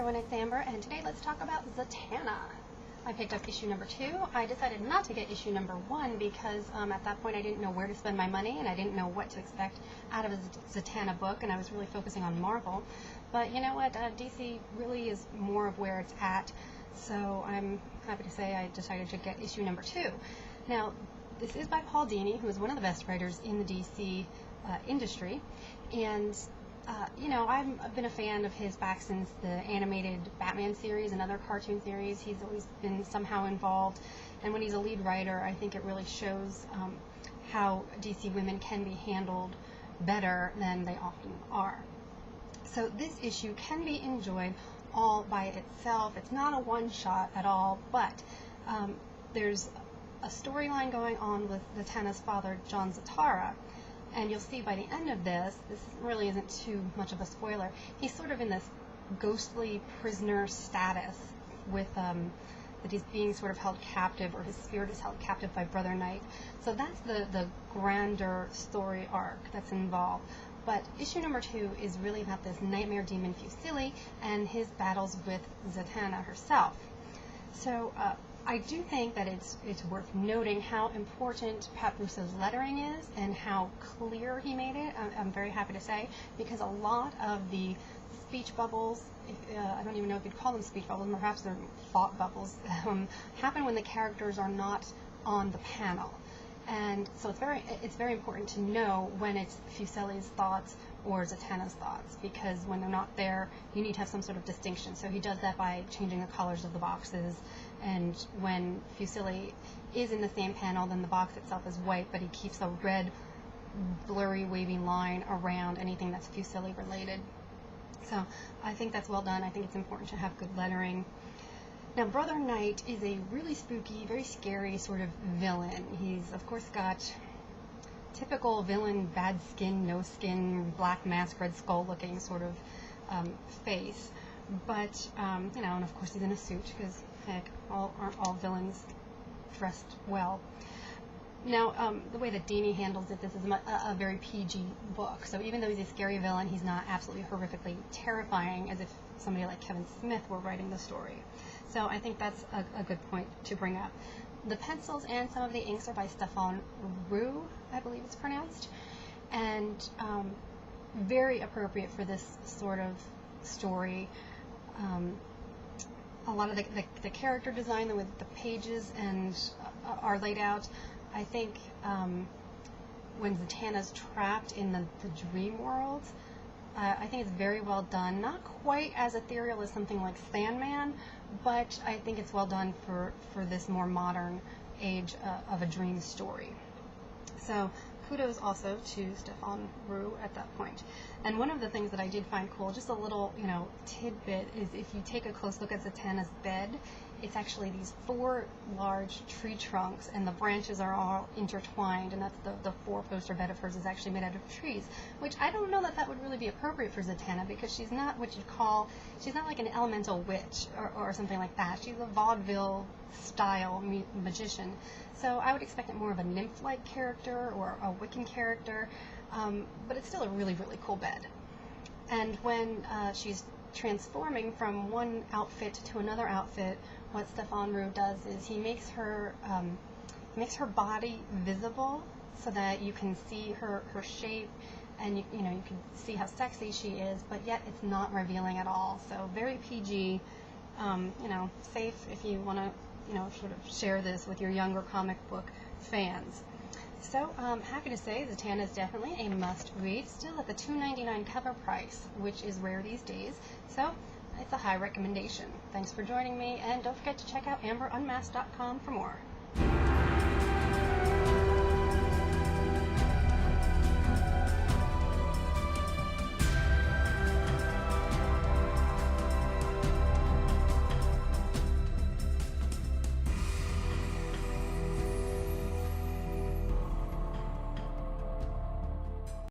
everyone, it's Amber, and today let's talk about Zatanna. I picked up issue number 2. I decided not to get issue number 1 because at that point I didn't know where to spend my money and I didn't know what to expect out of a Zatanna book, and I was really focusing on Marvel. But you know what, DC really is more of where it's at, so I'm happy to say I decided to get issue number 2. Now, this is by Paul Dini, who is one of the best writers in the DC industry, and you know, I've been a fan of his back since the animated Batman series and other cartoon series. He's always been somehow involved, and when he's a lead writer, I think it really shows how DC women can be handled better than they often are. So this issue can be enjoyed all by itself. It's not a one-shot at all, but there's a storyline going on with Zatanna's father, John Zatara. And you'll see by the end of this really isn't too much of a spoiler, he's sort of in this ghostly prisoner status with, that he's being sort of held captive, or his spirit is held captive by Brother Knight. So that's the grander story arc that's involved. But issue number 2 is really about this nightmare demon Fusili and his battles with Zatanna herself. So I do think that it's worth noting how important Pat Brusso's lettering is and how clear he made it. I'm very happy to say, because a lot of the speech bubbles, I don't even know if you'd call them speech bubbles, perhaps they're thought bubbles, happen when the characters are not on the panel. And so it's very important to know when it's Fusili's thoughts or Zatanna's thoughts, because when they're not there, you need to have some sort of distinction. So he does that by changing the colors of the boxes, and when Fusili is in the same panel, then the box itself is white, but he keeps a red, blurry, waving line around anything that's Fusili related. So I think that's well done. I think it's important to have good lettering. Now, Brother Knight is a really spooky, very scary sort of villain. He's, of course, got typical villain, bad skin, no skin, black mask, red skull looking sort of face. But, you know, and of course he's in a suit, because, heck, aren't all villains dressed well. Now, the way that Dini handles it, this is a very PG book. So even though he's a scary villain, he's not absolutely horrifically terrifying, as if somebody like Kevin Smith were writing the story. So I think that's a good point to bring up. The pencils and some of the inks are by Stefan Roux, I believe it's pronounced, and very appropriate for this sort of story. A lot of the character design, the way the pages are laid out, I think when Zatanna's trapped in the dream world, I think it's very well done. Not quite as ethereal as something like Sandman, but I think it's well done for this more modern age of a dream story. So kudos also to Stefan Roux at that point. And one of the things that I did find cool, just a little, you know, tidbit, is if you take a close look at Zatanna's bed, it's actually these 4 large tree trunks, and the branches are all intertwined, and that's the 4-poster bed of hers is actually made out of trees, which I don't know that would really be appropriate for Zatanna, because she's not what you'd call, she's not like an elemental witch or something like that. She's a vaudeville style magician. So I would expect it more of a nymph-like character or a Wiccan character, but it's still a really, really cool bed. And when she's transforming from one outfit to another outfit, what Stefan Roux does is he makes her body visible so that you can see her shape, and you can see how sexy she is, but yet it's not revealing at all. So very PG, you know, safe if you want to, you know, sort of share this with your younger comic book fans. So happy to say Zatanna is definitely a must-read, still at the $2.99 cover price, which is rare these days. So it's a high recommendation. Thanks for joining me, and don't forget to check out amberunmasked.com for more.